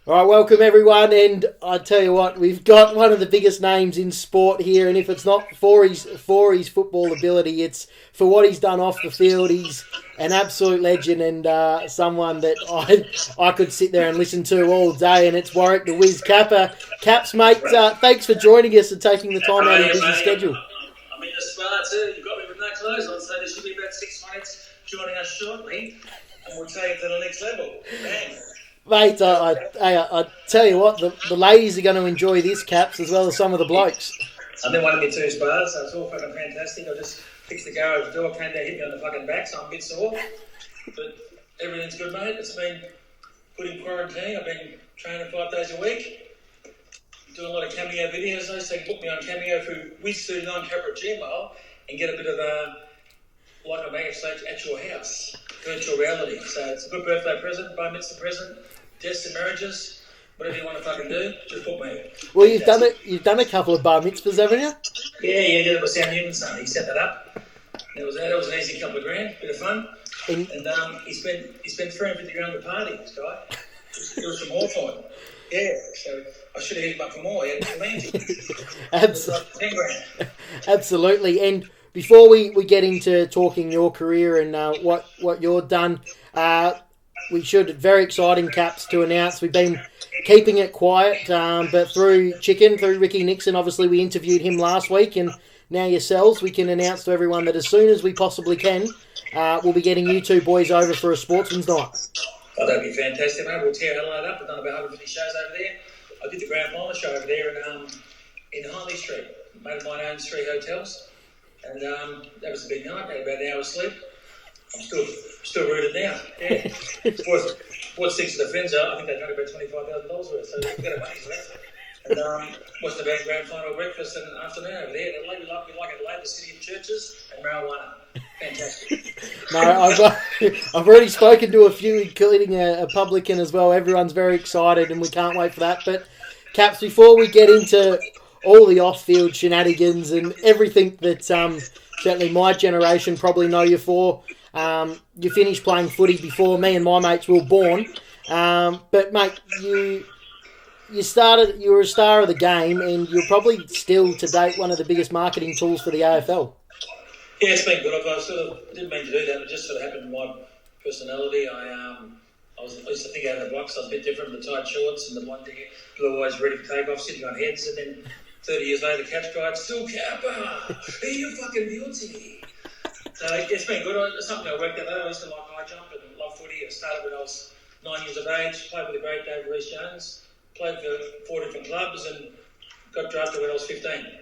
All right, welcome everyone, and I tell you what, we've got one of the biggest names in sport here, and if it's not for his football ability, it's for what he's done off the field. He's an absolute legend and someone that I could sit there and listen to all day, and it's Warwick the Whiz Kappa. Caps, mate, thanks for joining us and taking the time out of your busy schedule. I'm in the spa too. You've got me with no clothes on, so there should be about 6 mates joining us shortly, and we'll take it to the next level. Bang. Mate, I tell you what, the ladies are going to enjoy this, Caps, as well as some of the blokes. I've been one of my 2 spas, so it's all fucking fantastic. I just fixed the garage door, came down, hit me on the fucking back, so I'm a bit sore. But everything's good, mate. It's been good in quarantine. I've been training 5 days a week. Doing a lot of Cameo videos, though, so you can book me on Cameo through Wiz39 Capra Gmail and get a bit of like a backstage at your house, virtual reality. So it's a good birthday present, bar mitzvah present, deaths and marriages, whatever you want to fucking do, just book me. Well, you've done a couple of bar mitzvahs, haven't you? Yeah, that was Sam Newton's son. He set that up. That was an easy couple of grand, bit of fun. And he spent 350 grand on the party, this guy. It was from Hawthorne. Yeah, so I should have hit him up for more. He had like 10 grand. Absolutely. And before we get into talking your career and what you've done, we should, very exciting, Caps, to announce we've been keeping it quiet, but through Ricky Nixon, obviously we interviewed him last week, and now yourselves, we can announce to everyone that as soon as we possibly can, we'll be getting you two boys over for a sportsman's night. Oh, that'd be fantastic, mate. We'll tear Adelaide up. I've done about 150 shows over there. I did the grand final show over there in Harley Street. Mate of mine owns 3 hotels. And that was a big night. I had about an hour's sleep. I'm still rooted now. Yeah. Bought 6 of the friends out. I think they drank about $25,000 worth. So we've got a money's left. And watched the grand final breakfast and afternoon over there. And we like Adelaide, the city of churches and marijuana. Fantastic. No, I've already spoken to a few, including a publican as well. Everyone's very excited and we can't wait for that. But, Caps, before we get into all the off-field shenanigans and everything that certainly my generation probably know you for, you finished playing footy before me and my mates were born. But, mate, you were a star of the game and you're probably still, to date, one of the biggest marketing tools for the AFL. Yeah, it's been good. I didn't mean to do that. It just sort of happened to my personality. I used to think out of the box. I was a bit different with the tight shorts and the blonde hair, blue eyes ready for takeoff, sitting on heads. And then 30 years later, the catch cried, "Still Kappa! Are you fucking beauty?" So it's been good. It's something I worked out. I used to like high jump and love footy. I started when I was 9 years of age, played with the great David Rees-Jones, played for 4 different clubs and got drafted when I was 15.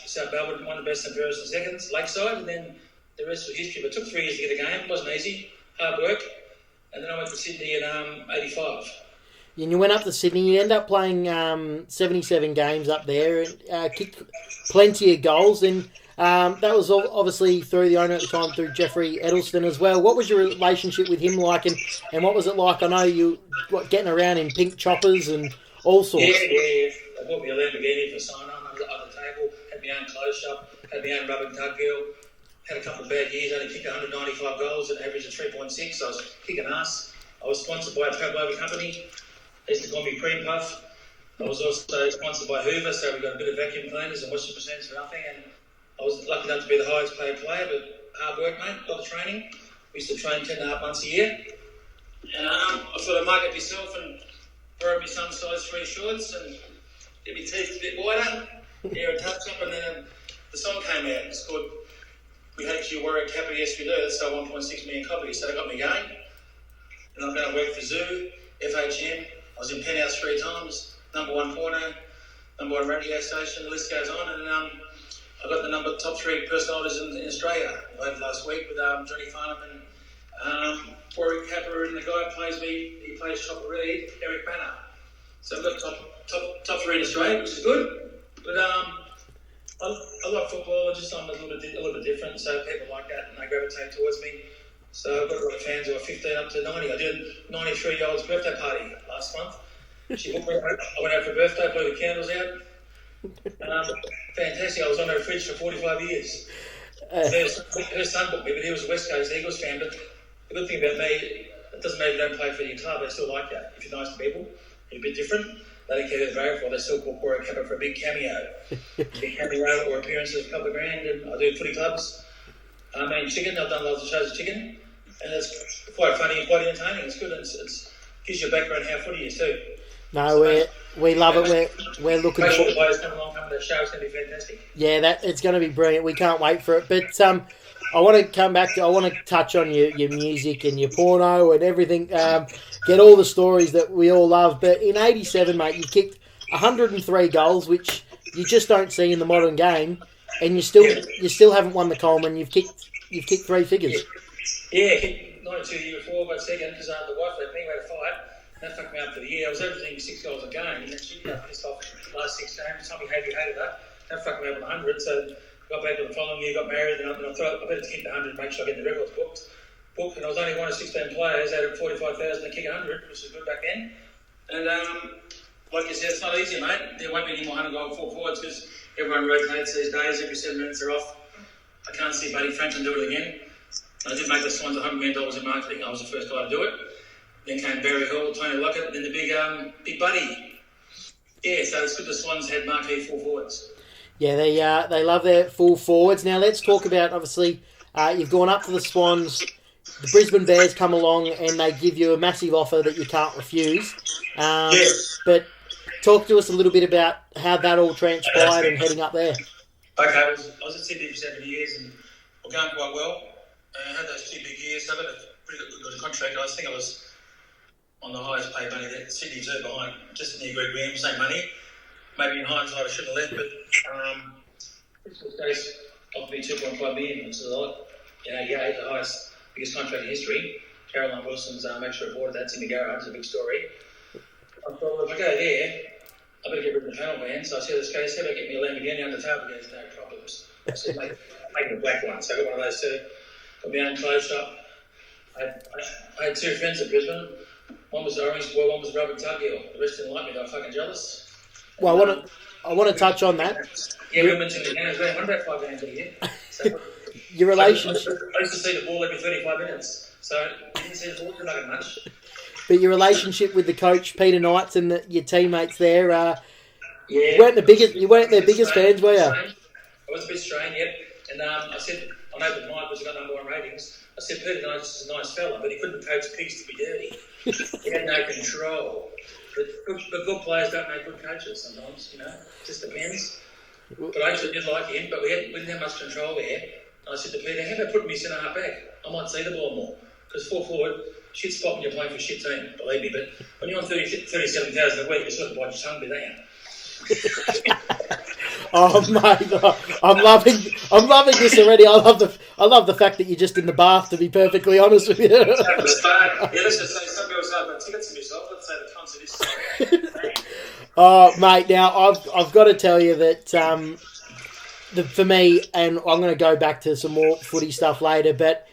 South Melbourne, won the best and fairest and seconds, Lakeside, and then the rest was history. But it took 3 years to get a game. It wasn't easy, hard work. And then I went to Sydney in 85. And you went up to Sydney. You ended up playing 77 games up there and kicked plenty of goals. And that was obviously through the owner at the time, through Jeffrey Edelston as well. What was your relationship with him like, and what was it like? I know you getting around in pink choppers and all sorts. Yeah. They bought me a Lamborghini for sign-on on the table, had my own clothes shop, had my own rub and tug girl, had a couple of bad years, only kicked 195 goals at an average of 3.6, so I was kicking ass. I was sponsored by a Pavlova company. They used to call me Pre-Puff. I was also sponsored by Hoover, so we got a bit of vacuum cleaners and washing machines for nothing, and I was lucky enough to be the highest paid player, but hard work, mate, a lot of training. We used to train 10.5 months a year. And I sort of market myself and borrowed me some size 3 shorts and get my teeth a bit wider, hair a touch up, and then the song came out. It's called "We Hate You, Warwick, Happy, Yes We Do." That's sold 1.6 million copies, so they got me going. And I've now worked for Zoo, FHM. I was in Penthouse 3 times, #1 porno, #1 radio station, the list goes on. And I got the top 3 personalities in Australia. I had last week with Johnny Farnham and Warwick Kappa, and the guy who plays me, he plays Chopper Reed, Eric Banner. So I've got top 3 in Australia, which is good. But I love football. I'm a little bit different, so people like that and they gravitate towards me. So I've got a lot of fans who are 15 up to 90. I did a 93-year-old's birthday party last month. She booked me. I went out for a birthday, blew the candles out. Fantastic. I was on her fridge for 45 years. Her son booked me, but he was a West Coast Eagles fan. But the good thing about me, it doesn't matter if you don't play for your club, they still like you if you're nice to people. a bit different. They don't care who they vote for. They still call Cora Kappa for a big cameo. Big cameo or appearances, a couple of grand. And I do footy clubs. I mean, chicken. I've done lots of shows of chicken. And it's quite funny and quite entertaining. It's good. It gives you a background how footy is too. No, we love it. We're looking for forward. Players coming along, coming to the show. It's going to be fantastic. Yeah, it's going to be brilliant. We can't wait for it. But I want to come back to. I want to touch on your music and your porno and everything. Get all the stories that we all love. But in '87, mate, you kicked 103 goals, which you just don't see in the modern game, and you still haven't won the Coleman. You've kicked 3 figures. Yeah, 92 the year before, but second because the wife left me. We had a fight. That fucked me up for the year. I was averaging 6 goals a game, and she got pissed off the last 6 games. Somebody hated that. That fucked me up on 100. So got back to the following year, got married, and I thought I better kick the 100, make sure I get the records booked. And I was only one of 16 players out of 45,000 to kick 100, which was good back then. And like you said, it's not easy, mate. There won't be any more 100-goal full forwards because everyone rotates these days. Every 7 minutes they're off. I can't see Buddy Franklin do it again. I did make the Swans $100 million in marketing. I was the first guy to do it. Then came Barry Hall, Tony Lockett, then the big Buddy. Yeah, so it's good the Swans had marquee full forwards. Yeah, they love their full forwards. Now let's talk about, obviously, you've gone up to the Swans. The Brisbane Bears come along and they give you a massive offer that you can't refuse. Yes. But talk to us a little bit about how that all transpired and heading up there. Okay, I was at Sydney for 7 years and we're going quite well. I had those 2 big years, so I got a pretty good contract. I think I was on the highest paid money that Sydney too, behind just near Greg Williams, same money. Maybe in hindsight I shouldn't have left, but Christmas Days offered me $2.5 million, which is a lot. The biggest contract in history. Caroline Wilson's extra reported that's in the garage. It's a big story. I thought, if I go there, I better get rid of the panel van. So I said, this guy said, I get me a Lamborghini on the table. There's no problems. I said, make the black one. So I got one of those two. Got my own clothes shop. I had 2 friends at Brisbane. One was the Orange boy, one was Robert Tuggill. The rest didn't like me. They were fucking jealous. Well, I want to touch on that. Yeah, we went to the games. We won about 5 games a year. So, your relationship. I used to see the ball every 35 minutes. So you didn't see the ball for nothing much. But your relationship with the coach, Peter Knights, and your teammates there, you weren't their biggest fans, were you? I was a bit strained, yep. And I said, on open mic, because I got #1 ratings, I said, Peter Knights is a nice fella, but he couldn't coach pigs to be dirty. He had no control. But good players don't make good coaches sometimes, It just depends. But I actually did like him, but we didn't have much control there. And I said to Peter, how about putting me centre half back? I might see the ball more. Because full forward, shit spot when you're playing for a shit team, believe me. But when you're on 37,000 a week, you sort of bite your tongue, don't you? Oh mate, I'm loving this already. I love the fact that you're just in the bath. To be perfectly honest with you. Yeah, let's just say some people say I've got tickets to myself. Let's say the concert is. Oh mate, now I've got to tell you that for me, and I'm going to go back to some more footy stuff later, but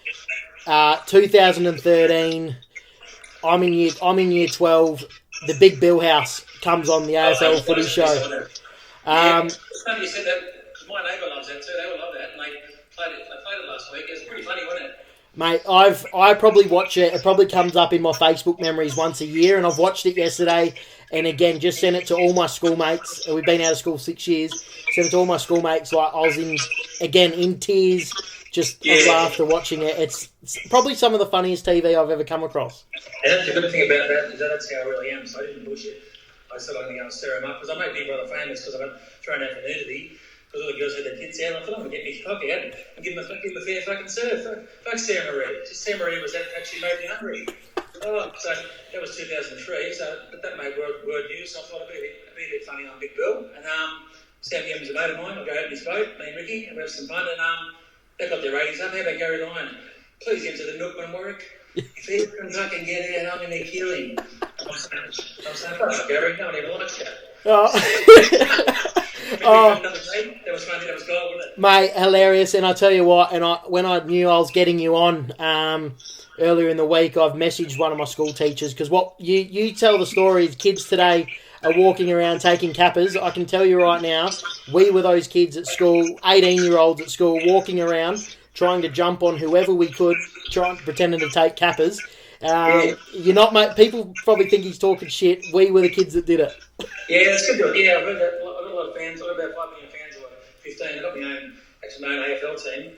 2013, I'm in year 12. The Big Bill House comes on the AFL footy show. It's funny you said that because my neighbour loves that too. They all love that, and they played it last week. It was pretty funny, wasn't it? Mate, I probably watch it. It probably comes up in my Facebook memories once a year, and I've watched it yesterday. And again, just sent it to all my schoolmates. We've been out of school 6 years. Sent it to all my schoolmates. Like I was in tears, just of laughter watching it. It's probably some of the funniest TV I've ever come across. And that's the good thing about that is that's how I really am. So I didn't bullshit. I said I'm going to go and stir him up because I made Big Brother famous because I got thrown out for nudity. Because all the girls had their tits out, and I thought I'm going to get me cock out and give him a fair fucking serve. Fuck Sarah Marie. Sarah Marie was that actually made me hungry. Oh, so that was 2003. So that made word news. So I thought I'd be a bit funny on Big Bill. And Sam Gibbons, a mate of mine, I'll go out in his boat, me and Ricky, and we have some fun. And they got their ratings up. How about Gary Lyon? Please get to the Milkman Warwick. If he can fucking get out, I'm going to kill him. I'm saying, fuck Gary, no one even likes you. That was funny, that was gold, wasn't it? Mate, hilarious. And I tell you what, when I knew I was getting you on earlier in the week, I've messaged one of my school teachers because what you tell the story is kids today are walking around taking cappers. I can tell you right now, we were those kids at school, 18-year-olds at school, walking around trying to jump on whoever we could, pretending to take cappers. You're not, mate. People probably think he's talking shit. We were the kids that did it. Yeah, it's good to it. Yeah, I've heard that. I've got a lot of fans. I've got about 5 million fans, or 15. I've got my own AFL team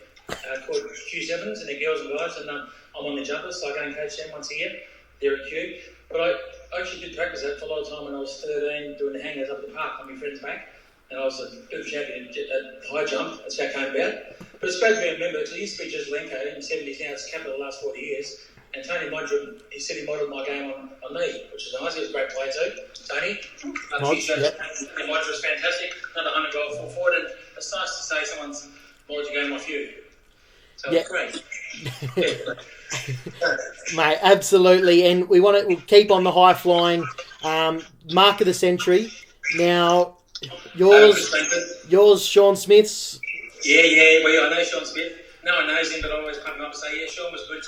called Q7s, and they're girls and guys, and I'm on the jumpers, so I go and coach them once a year. They're at Q. But I actually did practice that for a lot of time when I was 13, doing the hangers up at the park on my friend's back. And I was a bit of a champion at high jump. That's how it came about. But it's great to be a member, because I used to be just Lenko in 70 Towns capital the last 40 years. And Tony Modra, he said he modelled my game on me, which is nice. He was a great player too. Tony. Tony Modra was fantastic. Another 100 goal full forward. And it's nice to say someone's modelled your game off you. So it's great. Mate, absolutely. And we'll keep on the high flying. Mark of the century. Now, yours, Sean Smith's. Yeah. Well, I know Sean Smith. No one knows him, but I always pump him up and say, yeah, Sean was good.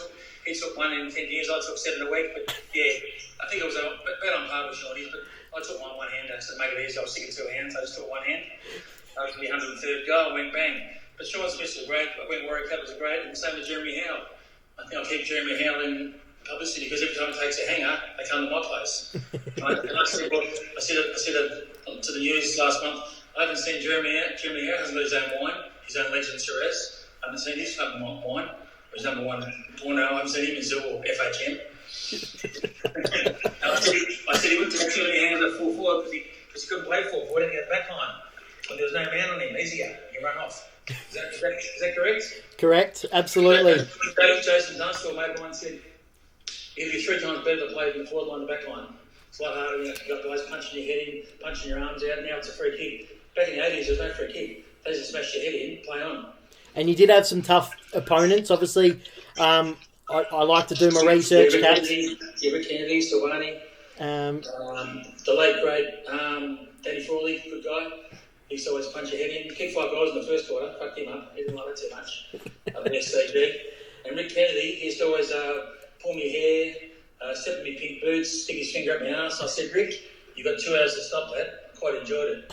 He took one in 10 years. I took 7 a week. But yeah, I think it was a bit on par with Shawnee's. But I took my one hand to make it easy. I was sick of 2 hands. I just took one hand. That was my 103rd goal. Went bang. But Sean Smith was great. I went Warwick Cup was great. And the same with Jeremy Howe. I think I'll keep Jeremy Howe in publicity, because every time he takes a hanger, they come to my place. Right? And I said to the news last month, I haven't seen Jeremy Howe. Jeremy Howe hasn't got his own wine, his own Legend Shiraz. I haven't seen his fucking wine. His number one porno. I haven't seen him in Zil or FHM. I said he wouldn't take too many hangers at full forward because he couldn't play full forward. He didn't get back line. When there was no man on him, easier. He ran off. Is that correct? Correct, absolutely. Jason Dunstall made one said, it'd be 3 times better to play in the forward line and the back line. It's a lot harder when you've got guys punching your head in, punching your arms out. Now it's a free kick. Back in the 80s, there was no free kick. They just smash your head in, play on. And you did have some tough opponents. Obviously, I like to do my research. Rick Kennedy, Silvani, the late great Danny Frawley, good guy. He used to always punch your head in. Kicked 5 goals in the first quarter. Fucked him up. He didn't like that too much. Up in SCG. And Rick Kennedy, he used to always pull me hair, step in me pink boots, stick his finger up my ass. I said, Rick, you've got 2 hours to stop that. I quite enjoyed it.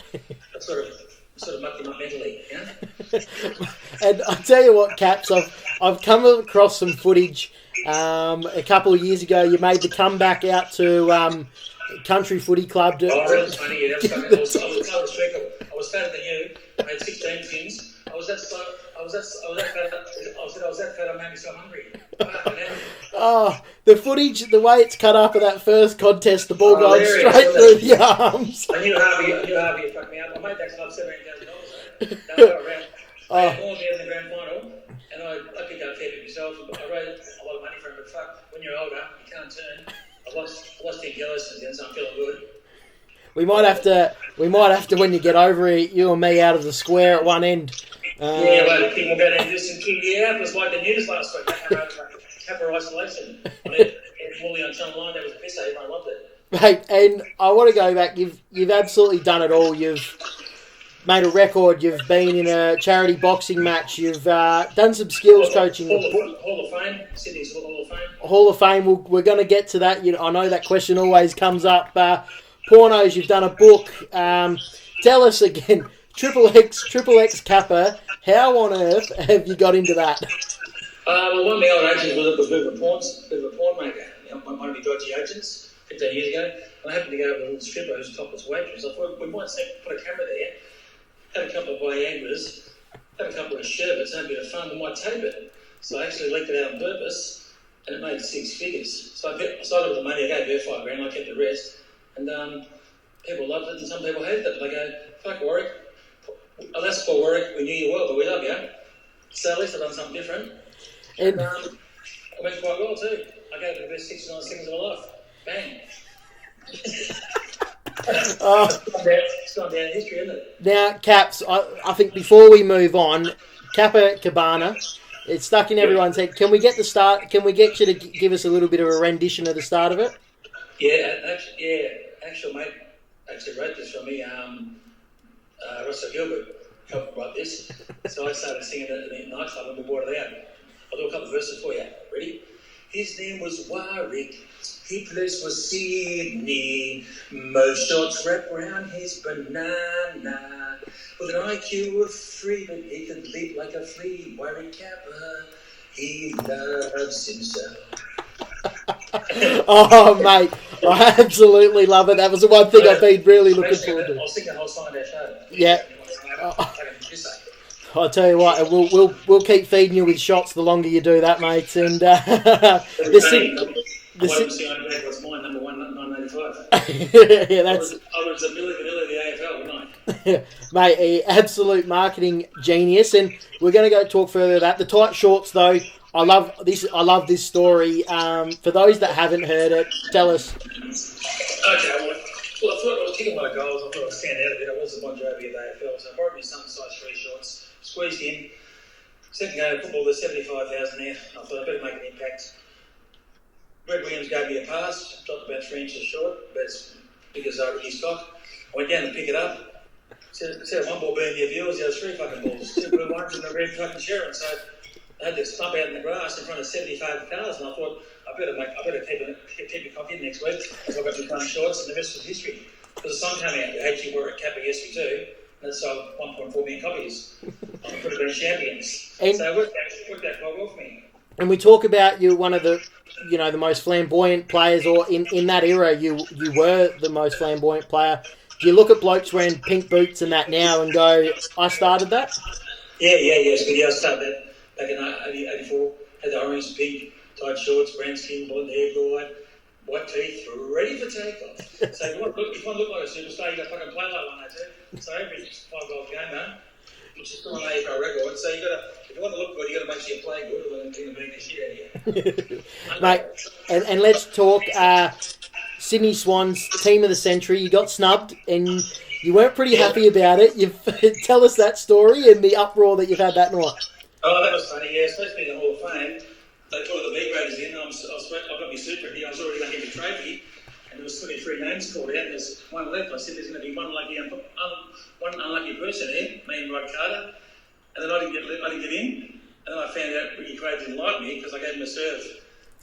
I sort of mucked him up mentally, you know? And I tell you what, Caps, I've come across some footage a couple of years ago. You made the comeback out to Country Footy Club. That was funny. Yeah, that was funny. I was fatter than you. I had 16 fins. I was that fat. I made me so hungry. Oh, the footage, the way it's cut up of that first contest, the ball going straight through the arms. I knew Harvey had fucked me up. I made that club $17,000. I had more than the grand final, and I picked up fair myself. I raised a lot of money for him, but fuck, when you're older, you can't turn. I lost 10 kilos since then, so I'm feeling good. We might have to, when you get over it, you and me out of the square at one end. Yeah, but people go down this and keep you out. It was like the news last week. Capper isolation. I mean, Woolley on Channel 9, that was a piss. Everyone loved it. Mate, and I want to go back. You've absolutely done it all. You've made a record. You've been in a charity boxing match. You've done some skills coaching. Hall of Fame. Sydney's Hall of Fame. Hall of Fame. We're going to get to that. I know that question always comes up. Pornos, you've done a book. Tell us again, Triple X Kappa, how on earth have you got into that? Well, one of my old agents was a bit of a porn maker. One of my dodgy agents, 15 years ago. And I happened to go over to a little stripper who's a topless waitress. I thought we might put a camera there, have a couple of Viagras, have a couple of sherbets, have a bit of fun, we might tape it. So I actually leaked it out on purpose, and it made 6 figures. So I started with the money, I gave her $5,000, I kept the rest. And people loved it, and some people hated it. They go, fuck Warwick. That's for Warwick, we knew you well, but we love you. So at least I've done something different. And I went quite well too. I gave it the best 69 seconds of my life. Bang. It's gone down in history, isn't it? Now, Caps, I think before we move on, Kappa Cabana, it's stuck in everyone's head. Can we get the start? Can we get you to give us a little bit of a rendition of the start of it? Actually, mate, wrote this for me. Russell Gilbert helped write this. So I started singing it in the nightclub and we brought it out. I'll do a couple of verses for you. Ready? His name was Warwick. He plays for Sydney. Most shots wrap around his banana. With an IQ of 3, but he could leap like a flea. Warwick Kappa, he loves himself. Oh, mate, I absolutely love it. That was the one thing I've been really looking forward to. I was thinking I was signing that show. Yeah. I'll tell you what, we'll keep feeding you with shots the longer you do that, mate. And I want to see on back what's mine, number 1985. yeah, that's. I was a Millie Vanilla of the AFL, wasn't I? Mate, a absolute marketing genius, and we're going to go talk further about the tight shorts. Though I love this. I love this story. For those that haven't heard it, tell us. Okay, well, I thought I was kicking my goals. I thought I'd stand out a bit. I was the Bon Jovi of the AFL, so I borrowed me some size 3 shorts, squeezed in. Second game of football, there's 75,000 there. I thought I'd better make an impact. Brett Williams gave me a pass, dropped about 3 inches short, about as big as rookie stock. I went down to pick it up. Instead of one ball being the viewers, there was 3 fucking balls. 2 blue ones and a red fucking Sharon. So I had to stump out in the grass in front of 75 cars, and I thought I better keep it cocky next week because I've got my front shorts, and the rest was history. Because the song came out, the HG wore at Kappa yesterday too, and it sold 1.4 million copies. I could have been champions. So it worked out quite well for me. And we talk about you, one of the, the most flamboyant players, or in that era, you were the most flamboyant player. Do you look at blokes wearing pink boots and that now and go, I started that? Yeah, it's good. Yeah, I started that back in 84. Had the orange, pink, tight shorts, brown skin, blonde hair, blue white teeth, ready for takeoff. So if you want to look like a superstar, you got to fucking play like one, too. So every 5-goal game, man, which is still an AFL record. So if you want to look good, you got to make sure you play good, or they're going to beat the shit out of you. Mate, and let's talk Sydney Swans team of the century. You got snubbed, and you weren't pretty happy about it. Tell us that story and the uproar that you've had that night. Oh, that was funny. Yeah, supposed to be in the Hall of Fame. They brought the B graders in. I've got my super here. I was already going to get the trophy, and there was 23 names called out. And there's one left. I said there's going to be one unlucky person here, me and Rod Carter. And then I didn't get in. And then I found out Ricky Craig didn't like me because I gave him a serve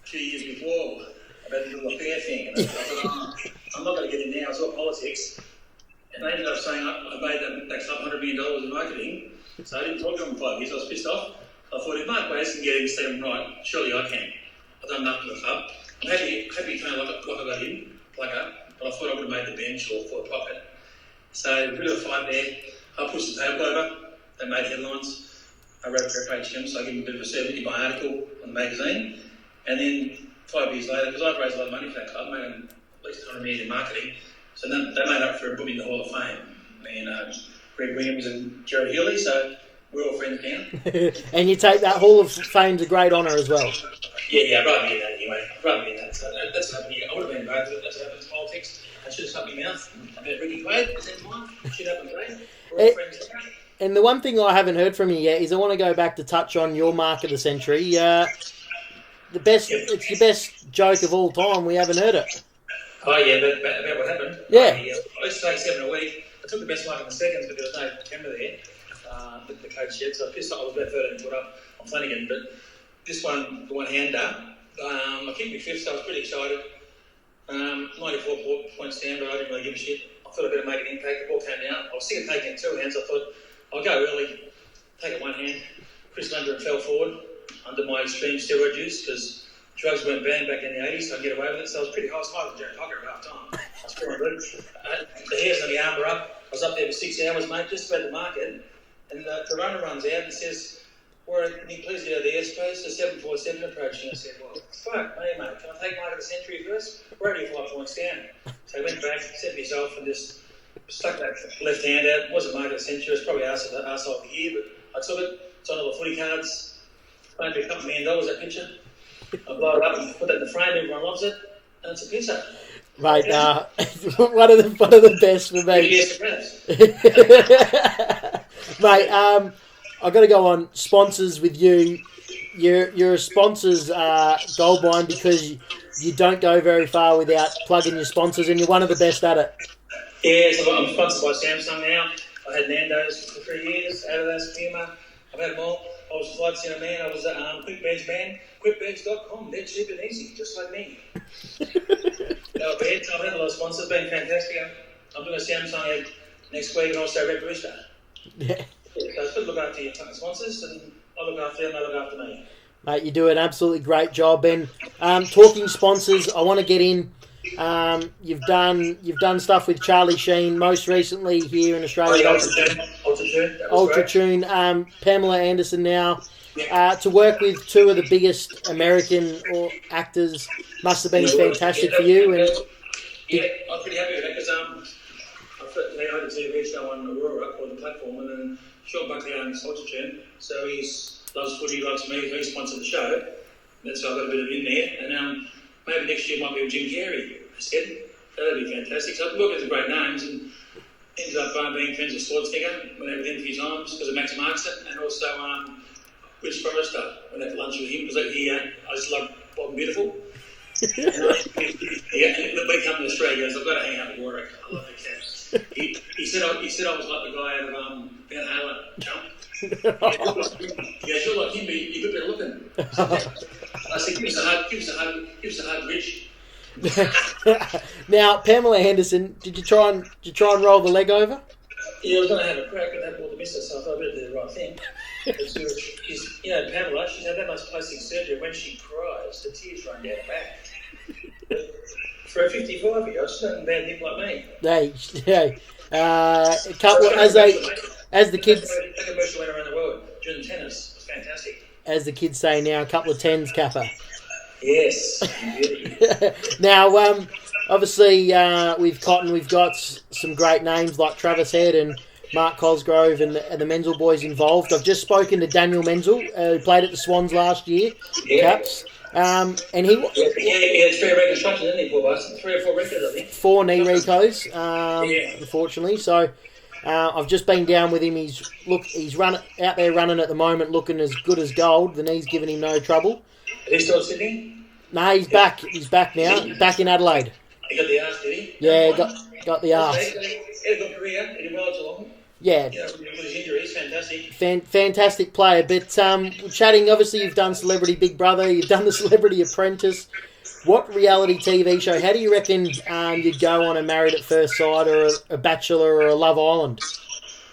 a few years before about the little affair thing. And I thought, I'm not going to get in now. It's all politics. And they ended up saying I made that club $100 million in marketing. So I didn't talk to him for 5 years. I was pissed off. I thought, if Mark Wayne can get in Stephen Wright, surely I can. I've done nothing for the club. I'm happy to kind of like I got in, but I thought I would have made the bench or for a pocket. So a bit of a fight there. I pushed the table over. They made headlines. I wrote for FHM, so I gave them a bit of a serve in my article on the magazine. And then 5 years later, because I'd raised a lot of money for that club, made them at least $100 million in marketing. So then they made up for it, put me in the Hall of Fame. And Greg Williams and Gerard Healy, so we're all friends now. And you take that Hall of Fame's a great honour as well. Yeah, I'd rather be in that anyway. I'd rather be in that. So that's what happened. I would have been both. That's what happened to politics. I should have shut my mouth about Ricky Quaid at that time. Should have been great. We're all friends now. And the one thing I haven't heard from you yet is I want to go back to touch on your mark of the century. It's your best joke of all time. We haven't heard it. Oh yeah, about what happened. Yeah. I used to take 7 a week. I took the best mark in the seconds, but there was no camera there. The coach said, so I pissed off. I was about 13 foot up on Flanagan, but this one, the one-hander, I kicked me fifth, so I was pretty excited. 94 points down, but I didn't really give a shit. I thought I'd better make an impact. The ball came out. I was sick of taking it 2 hands. I thought, I'll go early, take it 1 hand. Chris Lundgren fell forward under my extreme steroid use because drugs weren't banned back in the 80s, so I could get away with it. So I was pretty high. I was higher than Jared Cocker at half time. I was feeling good. The hairs on the arm were up. I was up there for 6 hours, mate, just about the market. And the runner runs out and says, Warwick, can you please get out of the airspace? The 747 approaching. I said, well, fuck me, mate. Can I take mark of the century first? We're only 5 points down. So I went back, set myself, and just stuck that left hand out. It wasn't mark of the century. It was probably arsehole of the year, but I took it. It's on all the footy cards. Paid me $2 million, that picture. I blow it up and put that in the frame. Everyone loves it. And it's a pisser. Right, one of the best for me. Mate, I've got to go on sponsors with you. You're a sponsor's gold mine because you don't go very far without plugging your sponsors, and you're one of the best at it. Yeah, so I'm sponsored by Samsung now. I had Nando's for 3 years, Adidas, Puma. I've had them all. I was a flight centre man. I was a QuickBags man. QuickBags.com. They're cheap and easy, just like me. I've had a lot of sponsors. It's been fantastic. I'm doing a Samsung next week and also Red Rooster. Yeah. So it's good to look after your sponsors, and I look after them, they look after me. Mate, you do an absolutely great job. And talking sponsors, I want to get in. You've done stuff with Charlie Sheen, most recently here in Australia. Ultra Tune. Pamela Anderson now. To work with two of the biggest American actors must have been fantastic for you. And I'm pretty happy with that because I had a TV show on Aurora called The Platform, and then Sean Buckley owns Ultra Tune, so he loves footy, loves me, he sponsored the show. That's why I got a bit of in there. And maybe next year might be with Jim Carrey. I said that'd be fantastic. So I've been working with some great names and ended up being friends with Swordsnigger. Went out with him a few times because of Max Markson, and also Rich Forrester. Went out for lunch with him because I just love Bob and Beautiful. And we come to Australia, I've got to hang out with Warwick. I love the Cats. He said I was like the guy out of Van Halen, Jump. Yeah, you're like him, but you're a bit better looking. I said, give us a hug, Rich. Now, Pamela Anderson, did you try and roll the leg over? Yeah, I was going to have a crack, but that brought the missus, so I thought I better do the right thing. Pamela, she's had that much plastic surgery. When she cries, the tears run down her back. For a 55-year-old, she's not a bad nick like me. Hey, a couple as the kids. That commercial went around the world during tennis. It was fantastic. As the kids say now, a couple of tens, Kappa. Yes. Now, obviously, with Cotton, we've got some great names like Travis Head and Mark Cosgrove and the Menzel boys involved. I've just spoken to Daniel Menzel, who played at the Swans last year, Caps. And he had 3 reconstructions, didn't he, poor bastard? 3 or 4 records, I think. 4 knee recos, unfortunately. So I've just been down with him. He's out there running at the moment, looking as good as gold. The knee's giving him no trouble. Is he still in Sydney? No, he's back. He's back now. Back in Adelaide. He got the arse, did he? Yeah, got the arse. He had a good career. He did well Geelong. Yeah. With his injuries, fantastic. Fantastic player. But chatting, obviously you've done Celebrity Big Brother, you've done the Celebrity Apprentice. What reality TV show, how do you reckon you'd go on a Married at First Sight or a Bachelor or a Love Island?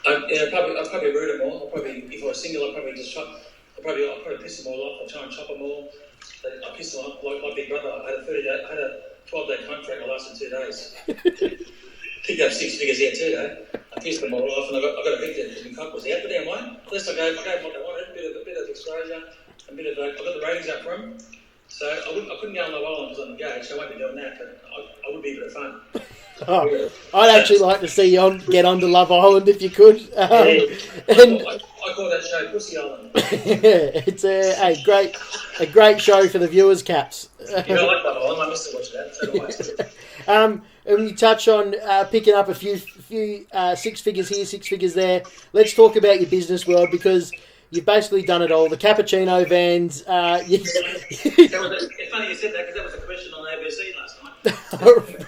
I'd probably root them all. If I was single, I'd probably just chop. I'd probably piss them all off. I'd try and chop them all. I pissed them off like Big Brother. I had a 12-day contract. I lasted 2 days. Picked up 6 figures out too, though. I pissed them all off, and I got evicted because my cock was out. But anyway, at least I gave what they wanted, a bit of exposure, I got the ratings up for them. So I couldn't go on Love Island because I'm engaged, so I won't be doing that. But I would be a bit of fun. Oh, I'd actually like to see you get onto Love Island if you could. I call that show Pussy Island. It's a great show for the viewers, Caps. I like Love Island. I missed to watch that. So do I. And when you touch on picking up a few 6 figures here, 6 figures there, let's talk about your business world because you've basically done it all. The cappuccino vans. It's funny you said that because that was a question on ABC last night.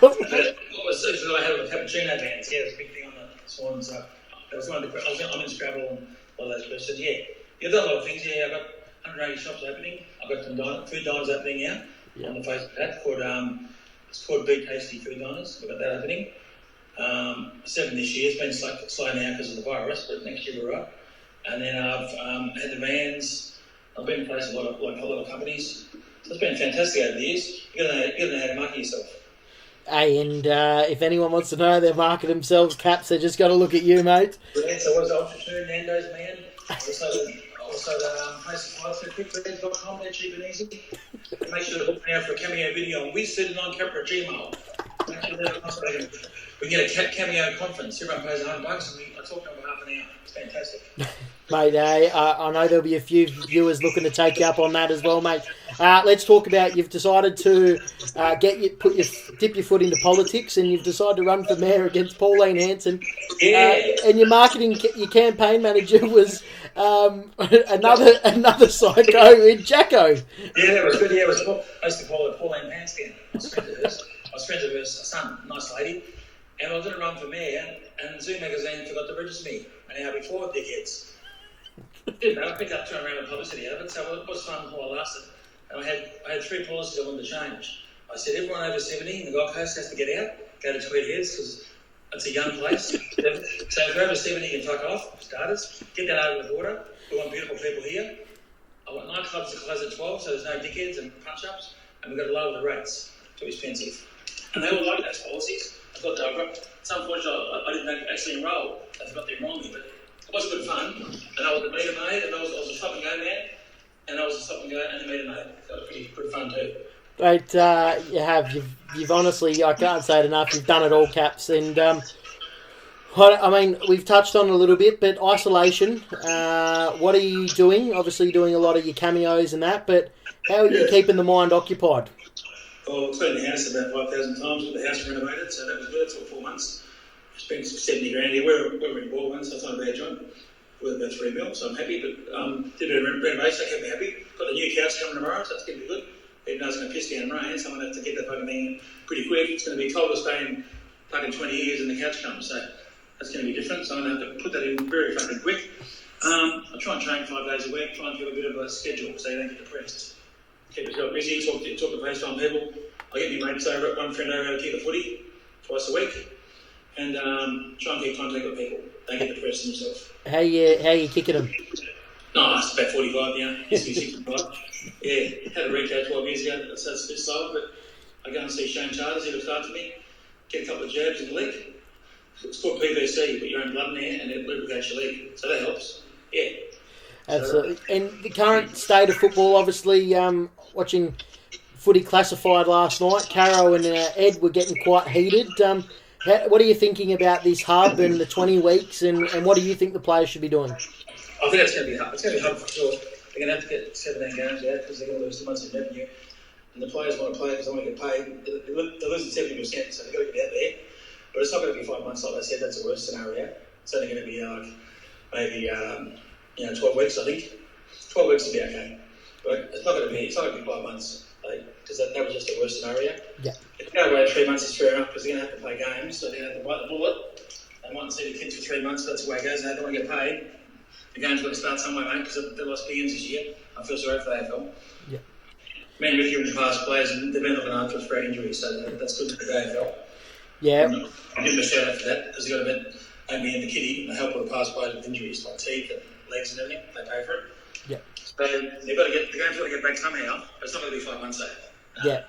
What was I had with the cappuccino vans? Yeah, it was a big thing on the Swans. That was one of the. I'm in Scrabble and all those questions. Yeah, you've done a lot of things. Yeah, I've got 180 shops opening. I've got some food diners opening now on the face of that called. It's called Be Tasty Food Diners. We've got that opening. 7 this year. It's been slow now because of the virus, but next year we're up. And then I've had the vans. I've been in place with a lot of companies. So it's been fantastic over the years. You got to know how to market yourself. Hey, and if anyone wants to know how they market themselves, Caps, they just got to look at you, mate. Yeah, so what's Ultra Tune, Nando's Man? Also the place to fly through quickbreads.com, they're cheap and easy. Make sure to look now for a cameo video on Wiz39 Capra Gmail. Make sure that we get a cameo conference. Everyone pays $100 and I talk to them for half an hour. It's fantastic. Mate, I know there'll be a few viewers looking to take you up on that as well, mate. Let's talk about you've decided to dip your foot into politics, and you've decided to run for mayor against Pauline Hanson. Yeah. And your campaign manager was another psycho in Jacko. Yeah, that was good. Yeah, I used to call her Pauline Hanson. I was friends with her son, nice lady, and I was going to run for mayor, and Zoo magazine forgot to register me an hour before, dickheads. Didn't know. I picked up 200 rand of publicity out of it, so it was fun while I lasted. And I had 3 policies I wanted to change. I said everyone over 70 in the Gold Coast has to get out, go to Tweed Heads because it's a young place. So if you're over 70, you can fuck off, starters. Get that over the border. We want beautiful people here. I want nightclubs to close at 12, so there's no dickheads and punch-ups, and we've got to lower the rates. Too expensive. And they all like those policies. I thought they were great. It's unfortunate I didn't actually enrol. They forgot to enrol me, but it was good fun. And I was a meter maid, and I was a stop and go man, and I was a stop and go and a meter maid. That was pretty fun too. Great, you have. You've honestly, I can't say it enough. You've done it all, Caps. And I mean, we've touched on it a little bit, but isolation. What are you doing? Obviously, you're doing a lot of your cameos and that. But how are you keeping the mind occupied? Well, I've cleaned the house about 5,000 times with the house renovated, so that was good. It took 4 months. I spent 70 grand here. We're in Warwick, so it's not a bad joint. Worth about 3 mil, so I'm happy. But did a bit of renovation, that kept me happy. Got the new couch coming tomorrow, so that's going to be good. Even though it's going to piss down rain, so I'm going to have to get that fucking thing pretty quick. It's going to be coldest day in fucking 20 years and the couch comes, so that's going to be different. So I'm going to have to put that in very fucking quick. I try and train 5 days a week, try and do a bit of a schedule so you don't get depressed. Keep yourself busy, talk to FaceTime people. I get my mates over, one friend over to kick the footy twice a week, and try and keep contact with people. Don't get depressed themselves. How you kicking them? No, it's about 45 now. Used to be 65. Yeah, had a retail 12 years ago. That's a bit slow, but I go and see Shane Charters. He looks after me. Get a couple of jabs in the leg. It's called PVC. You put your own blood in there, and it lubricates your leg. So that helps. Yeah. Absolutely. And the current state of football, obviously, watching footy classified last night, Caro and Ed were getting quite heated. What are you thinking about this hub and the 20 weeks, and what do you think the players should be doing? I think it's going to be hard. It's going to be hard for sure. They're going to have to get 17 games out because they're going to lose 2 months in revenue. And the players want to play because they want to get paid. They're losing 70%, so they've got to get out there. But it's not going to be 5 months like they said. That's the worst scenario. It's only going to be maybe 12 weeks, I think. 12 weeks will be okay. But it's not going to be 5 months. Because that was just the worst scenario. Yeah. If you go away 3 months, it's fair enough because they're going to have to play games, so they're going to have to bite the bullet. They mightn't see the kids for 3 months, that's the way it goes, and they don't want to get paid. The game's got to start somewhere, mate, because they lost billions this year. I feel sorry for the AFL. Yeah. Me and Ricky were the past players, and they've been looking after us for our injuries, so that's good for the AFL. Yeah. I'll give them a shout out for that, because they've got a bit Amy and the kitty, and they help with the past players with injuries, like teeth and legs and everything. They pay for it. Yeah. So they've got to get the game's got to get back somehow, but it's not going to be 5 months though. Yeah.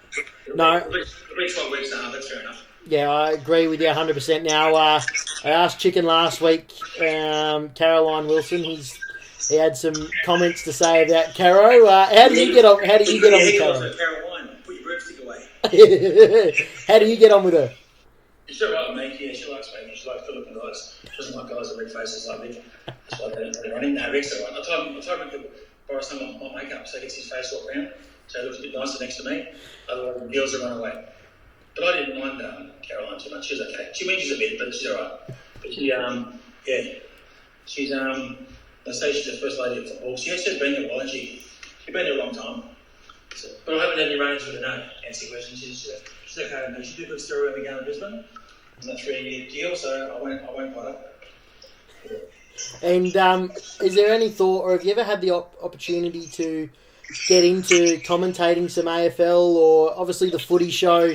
No. It'll be 12 weeks and a half, that's fair enough. Yeah, I agree with you 100%. Now, I asked Chicken last week, Caroline Wilson, he had some comments to say about Caro. How do you get on with Caro? Caroline, put your broomstick away. How do you get on with her? She's all right with me, yeah, she likes me. She likes good-looking guys. She doesn't like guys with red faces like Rick. That's why they're running. No, Rick's all right. I tried to borrow some of my makeup so he gets his face swapped around, so he looks a bit nicer next to me. Otherwise, the girls will run away. But I didn't mind Caroline too much. She was okay. She whinges a bit, but she's all right. But she, she's, they say she's the first lady of football. She's been there a while, hasn't she? She's been there a long time. So, but I haven't had any run-ins with her, no. Answer your question. She's okay with me. She did a good story when we go to Brisbane. On a 3-year deal, so I won't bother. Yeah. And is there any thought, or have you ever had the opportunity to get into commentating some AFL, or obviously the footy show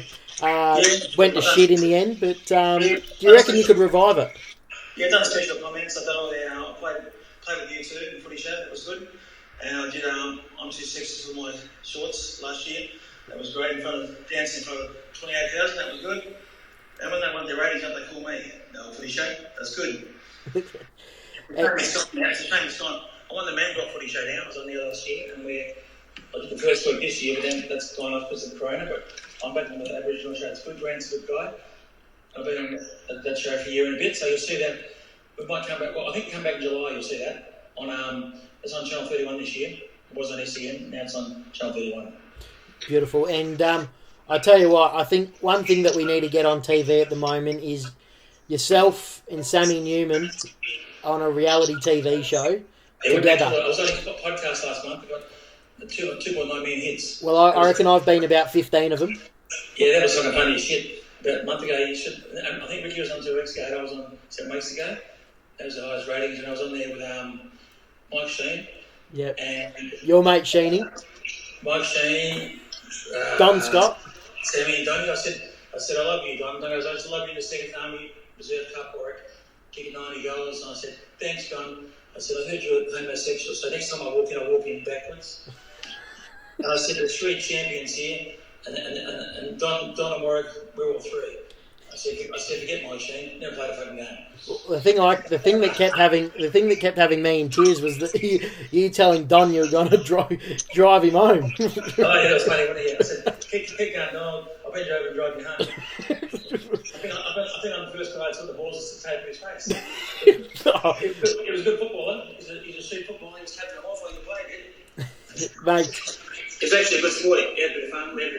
went to shit in the end, but do you reckon you could revive it? Yeah, I've done special comments. I've done all the I played with you too in the footy show. That was good. And I did I'm too sexy for my shorts last year. That was great. Dancing in front of 28,000. That was good. And when they want their ratings up, they call me. No, footy show. That's good. It's a shame it's gone. I won the Man Footy Show down. I was on the last year, and I did the first week this year, but then that's gone off because of the corona. But I'm back on the Aboriginal show. It's good. Grant's a good guy. I've been on that show for a year and a bit, so you'll see that. We might come back. Well, I think come back in July. You'll see that it's on Channel 31 this year. It was on SEN. Now it's on Channel 31. Beautiful. And I tell you what, I think one thing that we need to get on TV at the moment is yourself and Sammy Newman on a reality TV show together. I was on a podcast last month. I got 2.9 million hits. Well, I reckon I've been about 15 of them. Yeah, that was fucking funny as shit. About a month ago, I think Ricky was on 2 weeks ago. I was on 7 weeks ago. That was the highest ratings, and I was on there with Mike Sheen. Yep. And your mate Sheeny. Mike Sheen. Don Scott. Sammy and Donny. I said, I love you, Don. Don goes, I just love you in the Second Army Reserve Cup or kicking 90 goals. And I said, thanks, Don. I said, I heard you're homosexual, so next time I walk in backwards. And I said, there's 3 champions here, and Don and Warwick, we're all 3. I said, forget my team, never played a fucking game. The thing that kept having me in tears was that you telling Don you were going to drive him home. Oh yeah, that was funny, wasn't it? I said, keep going, Don. I'll bend you over and drive you home. I think I'm the first guy who took the balls just to tape in his face. He was a good footballer. He's a street footballer. He was taping them off while you played, Mate. It was actually a good sporting. We had a bit of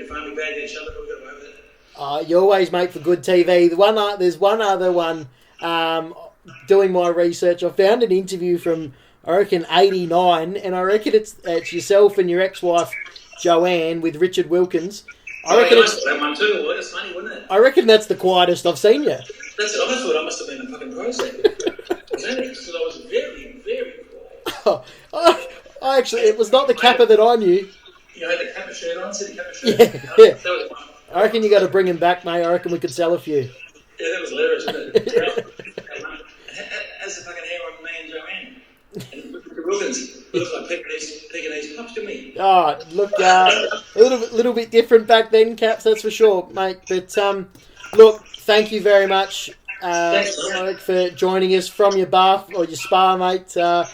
fun. We bagged each other, but we got away with it. You always make for good TV. There's one other one. Doing my research, I found an interview from, I reckon, 89, and I reckon it's yourself and your ex-wife Joanne with Richard Wilkins. I reckon that one too. Well, it's funny, wasn't it? I reckon that's the quietest I've seen you. That's it. I thought I must have been a fucking pro second. Because I was very, very quiet. I actually, it was not the Kappa that I knew. You had the Kappa shirt on, City Kappa shirt. Yeah. That was one. I reckon you got to bring him back, mate. I reckon we could sell a few. Yeah, that was hilarious, wasn't it? As the fucking hair on me and Joanne. And Richard Wilkins, who looks like Pekingese pups to me. Oh, look, a little bit different back then, Caps, that's for sure, mate. But look, thank you very much, Warwick, for joining us from your bath or your spa, mate. I'm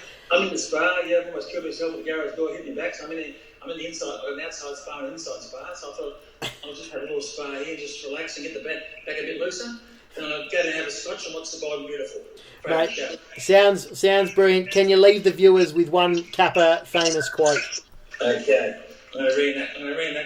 in the spa. Yeah, I've almost killed myself with Gareth's door hitting me back. So I'm in the inside, an outside spa and an inside spa. So I thought I'll just have a little spa here, just relax and get the back a bit looser. And I'll go and have a scotch and watch the bottom beautiful. Mate, sounds brilliant. Can you leave the viewers with one Kappa famous quote? Okay. I'm going to reenact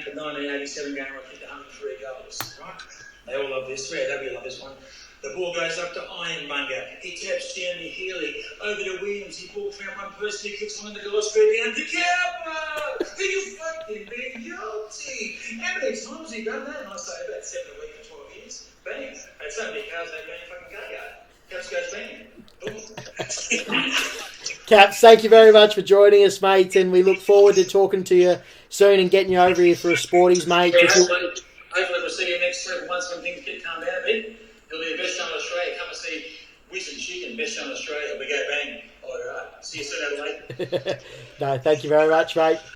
the 1987 game where I kicked 103 goals. Right? They all love this. W love this one. The ball goes up to Ironmonger. He taps Stanley Healy. Over to Williams. He balls around one person. He kicks one in the goal straight down to Kappa. Are you fucking being guilty? How many times has he done that? And I say about 7 a week for 12 years. Bang. And so many cars they bang fucking car yard. Caps goes bang. Boom. Caps, thank you very much for joining us, mate, and we look forward to talking to you soon and getting you over here for a Sporties, mate. Yeah, hopefully we'll see you next 7 months when things get calmed down a bit. It'll be the best show in Australia. Come and see Wiz and Chicken, best show in Australia. We go bang. All right. See you soon, Adelaide. No, thank you very much, mate.